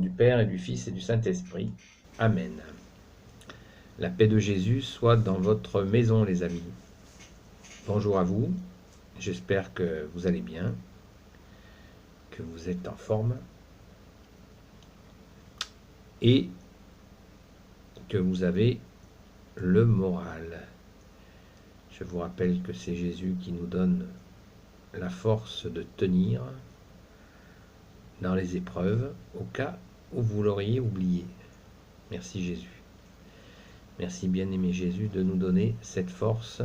du Père et du Fils et du Saint-Esprit. Amen. La paix de Jésus soit dans votre maison, les amis. Bonjour à vous, j'espère que vous allez bien, que vous êtes en forme et que vous avez le moral. Je vous rappelle que c'est Jésus qui nous donne la force de tenir dans les épreuves, au cas où vous l'auriez oublié. Merci Jésus. Merci bien-aimé Jésus de nous donner cette force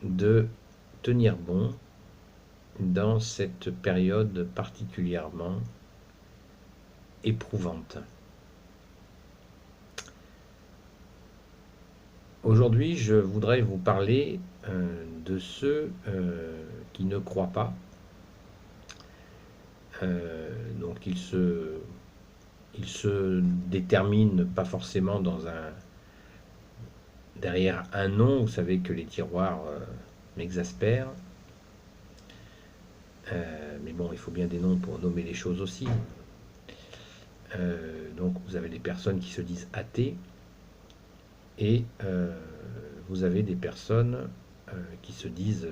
de tenir bon dans cette période particulièrement éprouvante. Aujourd'hui, je voudrais vous parler de ceux qui ne croient pas. Donc ils se déterminent pas forcément derrière un nom. Vous savez que les tiroirs m'exaspèrent. Mais bon, il faut bien des noms pour nommer les choses aussi. Donc vous avez des personnes qui se disent athées et vous avez des personnes qui se disent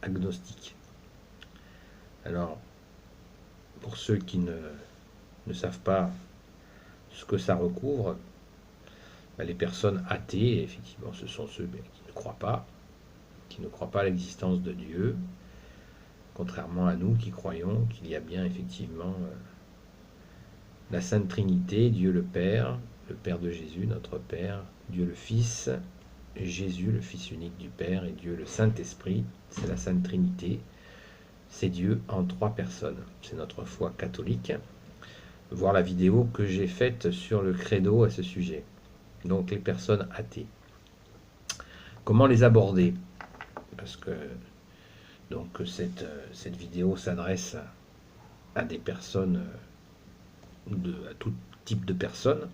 agnostiques. Alors, pour ceux qui ne savent pas ce que ça recouvre, les personnes athées, effectivement, ce sont ceux qui ne croient pas à l'existence de Dieu, contrairement à nous qui croyons qu'il y a bien effectivement la Sainte Trinité, Dieu le Père de Jésus, notre Père, Dieu le Fils, Jésus, le Fils unique du Père, et Dieu le Saint-Esprit, c'est la Sainte Trinité, c'est Dieu en 3 personnes. C'est notre foi catholique. Voir la vidéo que j'ai faite sur le credo à ce sujet. Donc les personnes athées. Comment les aborder? Parce que donc cette vidéo s'adresse à des personnes, à tout type de personnes,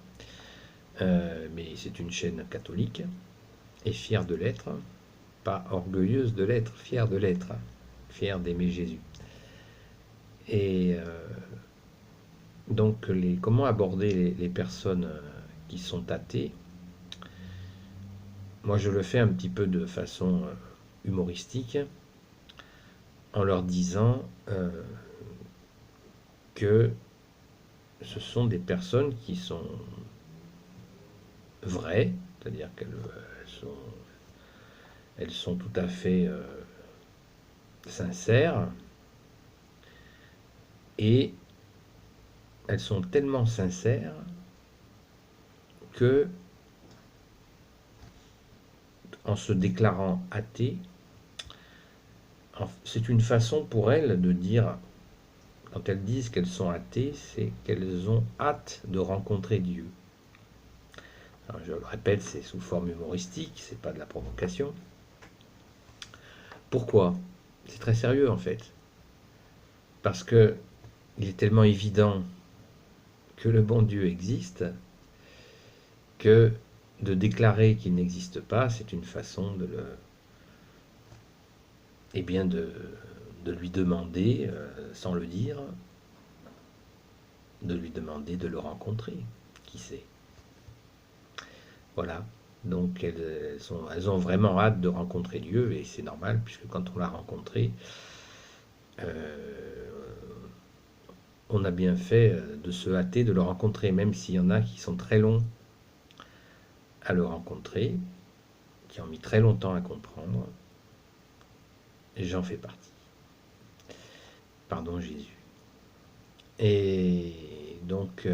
mais c'est une chaîne catholique et fière de l'être, pas orgueilleuse de l'être, fière de l'être, fière d'aimer Jésus. Et donc comment aborder les personnes qui sont athées? Moi je le fais un petit peu de façon humoristique, en leur disant que ce sont des personnes qui sont vraies, c'est-à-dire qu'elles sont tout à fait sincères, et elles sont tellement sincères que, en se déclarant athées, c'est une façon pour elles de dire, quand elles disent qu'elles sont athées, c'est qu'elles ont hâte de rencontrer Dieu. Alors, je le répète, c'est sous forme humoristique, c'est pas de la provocation. Pourquoi? C'est très sérieux en fait. Parce que il est tellement évident que le bon Dieu existe que de déclarer qu'il n'existe pas, c'est une façon de lui demander, sans le dire, de lui demander de le rencontrer. Qui sait? Voilà. Donc elles ont vraiment hâte de rencontrer Dieu, et c'est normal, puisque quand on l'a rencontré, on a bien fait de se hâter de le rencontrer, même s'il y en a qui sont très longs à le rencontrer, qui ont mis très longtemps à comprendre, et j'en fais partie. Pardon Jésus. Et donc,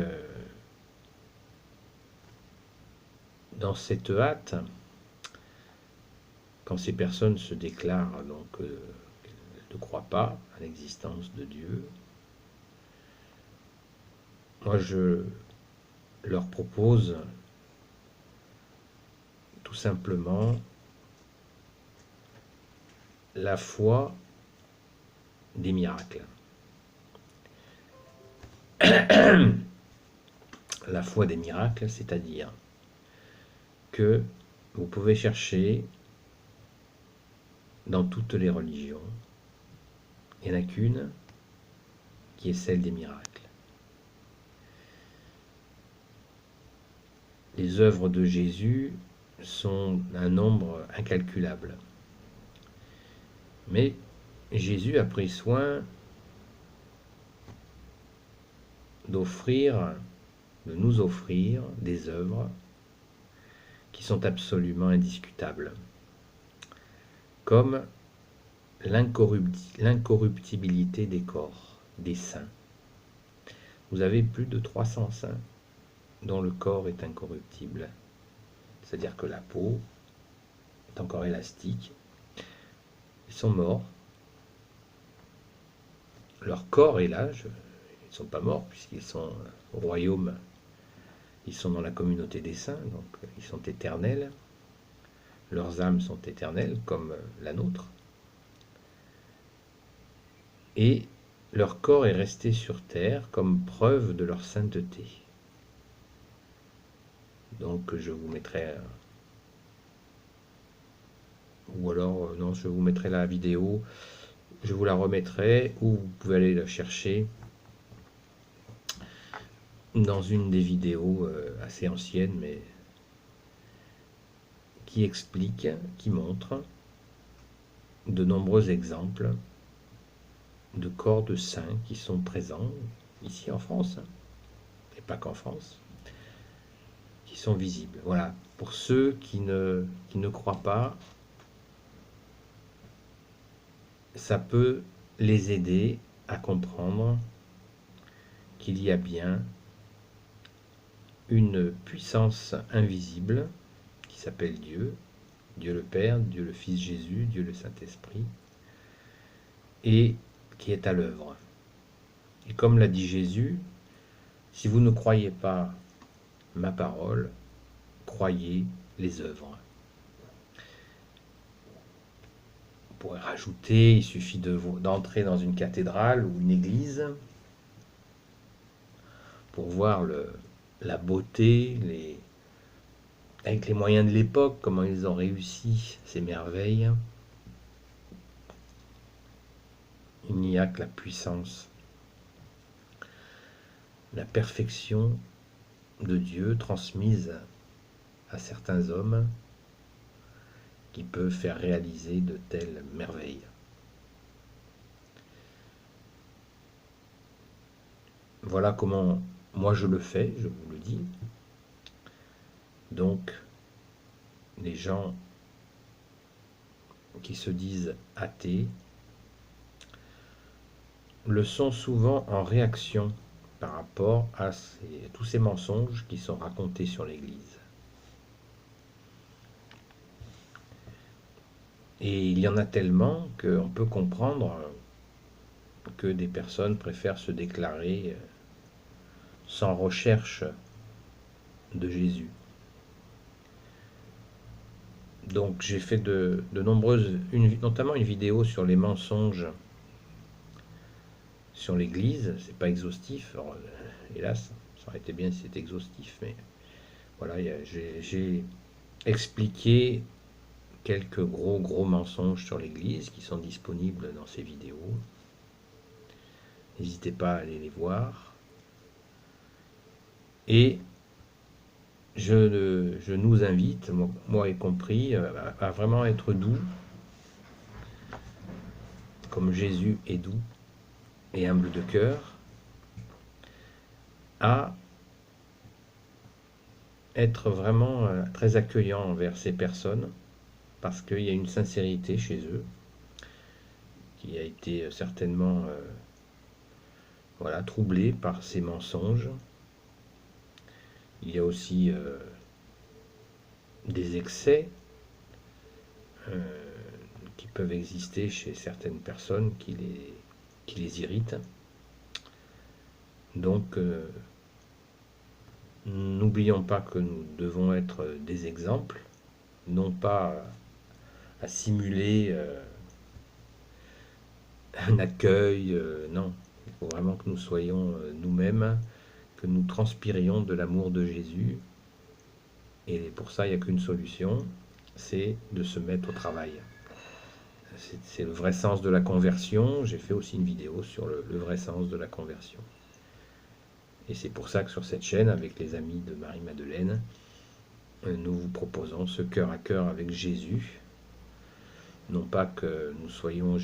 dans cette hâte, quand ces personnes se déclarent donc qu'elles ne croient pas à l'existence de Dieu, moi je leur propose tout simplement la foi des miracles. La foi des miracles, c'est-à-dire que vous pouvez chercher dans toutes les religions, il n'y en a qu'une qui est celle des miracles. les œuvres de Jésus sont un nombre incalculable. Mais Jésus a pris soin de nous offrir des œuvres qui sont absolument indiscutables, comme l'incorruptibilité des corps, des saints. Vous avez plus de 300 saints dont le corps est incorruptible, c'est-à-dire que la peau est encore élastique. Ils sont morts. Leur corps est là, ils ne sont pas morts puisqu'ils sont au royaume, ils sont dans la communauté des saints, donc ils sont éternels. Leurs âmes sont éternelles comme la nôtre. Et leur corps est resté sur terre comme preuve de leur sainteté. Donc je vous mettrai, ou alors non, je vous mettrai la vidéo, je vous la remettrai, ou vous pouvez aller la chercher dans une des vidéos assez anciennes, mais qui explique, qui montre de nombreux exemples de corps de saints qui sont présents ici en France, et pas qu'en France, qui sont visibles. Voilà, pour ceux qui ne croient pas, ça peut les aider à comprendre qu'il y a bien une puissance invisible qui s'appelle Dieu, Dieu le Père, Dieu le Fils Jésus, Dieu le Saint-Esprit, et qui est à l'œuvre. Et comme l'a dit Jésus, si vous ne croyez pas ma parole, croyez les œuvres. On pourrait rajouter, il suffit d'entrer dans une cathédrale ou une église pour voir la beauté, avec les moyens de l'époque, comment ils ont réussi ces merveilles. Il n'y a que la puissance, la perfection de Dieu transmise à certains hommes qui peuvent faire réaliser de telles merveilles. Voilà comment moi je le fais, je vous le dis. Donc, les gens qui se disent athées le sont souvent en réaction par rapport à tous ces mensonges qui sont racontés sur l'Église. Et il y en a tellement qu'on peut comprendre que des personnes préfèrent se déclarer sans recherche de Jésus. Donc j'ai fait de nombreuses, notamment une vidéo sur les mensonges sur l'Église. C'est pas exhaustif, alors, hélas, ça aurait été bien si c'était exhaustif, mais voilà, j'ai expliqué quelques gros mensonges sur l'Église qui sont disponibles dans ces vidéos. N'hésitez pas à aller les voir. Et je nous invite, moi y compris, à vraiment être doux, comme Jésus est doux et humble de cœur, à être vraiment très accueillant envers ces personnes, parce qu'il y a une sincérité chez eux, qui a été certainement troublée par ces mensonges. Il y a aussi des excès qui peuvent exister chez certaines personnes qui les irritent. Donc, n'oublions pas que nous devons être des exemples, non pas à simuler un accueil, non. Il faut vraiment que nous soyons nous-mêmes, que nous transpirions de l'amour de Jésus. Et pour ça, il n'y a qu'une solution, c'est de se mettre au travail. C'est le vrai sens de la conversion. J'ai fait aussi une vidéo sur le vrai sens de la conversion. Et c'est pour ça que sur cette chaîne, avec les amis de Marie-Madeleine, nous vous proposons ce cœur à cœur avec Jésus. Non pas que nous soyons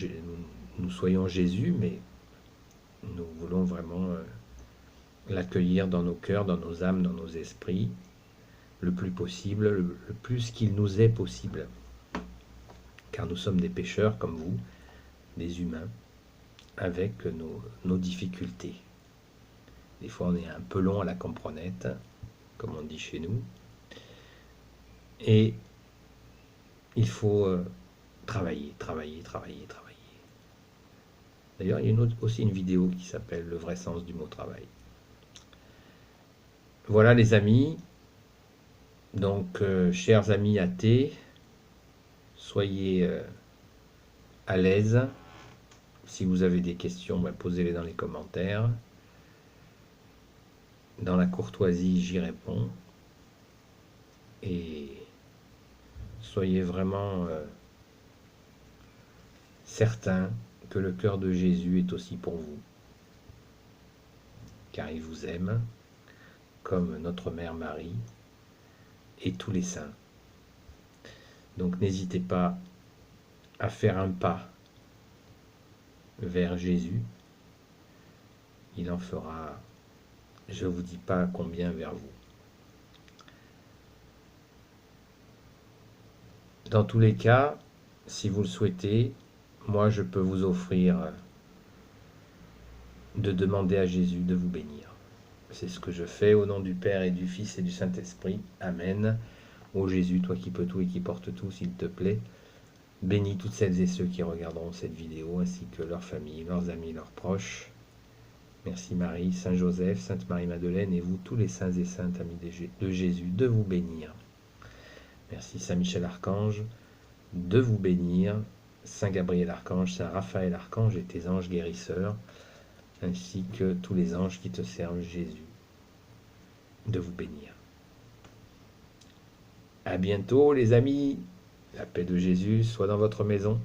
Jésus, mais nous voulons vraiment l'accueillir dans nos cœurs, dans nos âmes, dans nos esprits, le plus possible, le plus qu'il nous est possible. Car nous sommes des pécheurs comme vous, des humains, avec nos difficultés. Des fois on est un peu long à la comprenette, comme on dit chez nous. Et il faut travailler. D'ailleurs, il y a aussi une vidéo qui s'appelle « Le vrai sens du mot travail ». Voilà les amis. Donc, chers amis athées, soyez à l'aise. Si vous avez des questions, posez-les dans les commentaires. Dans la courtoisie, j'y réponds. Et soyez vraiment certains que le cœur de Jésus est aussi pour vous, car il vous aime, comme notre Mère Marie et tous les saints. Donc n'hésitez pas à faire un pas vers Jésus. Il en fera, je ne vous dis pas combien, vers vous. Dans tous les cas, si vous le souhaitez, moi je peux vous offrir de demander à Jésus de vous bénir. C'est ce que je fais au nom du Père et du Fils et du Saint-Esprit. Amen. Ô Jésus, toi qui peux tout et qui portes tout, s'il te plaît, bénis toutes celles et ceux qui regarderont cette vidéo, ainsi que leurs familles, leurs amis, leurs proches. Merci Marie, Saint Joseph, Sainte Marie-Madeleine et vous, tous les saints et saintes amis de Jésus, de vous bénir. Merci Saint Michel Archange, de vous bénir. Saint Gabriel Archange, Saint Raphaël Archange et tes anges guérisseurs, ainsi que tous les anges qui te servent, Jésus, de vous bénir. À bientôt les amis, la paix de Jésus soit dans votre maison.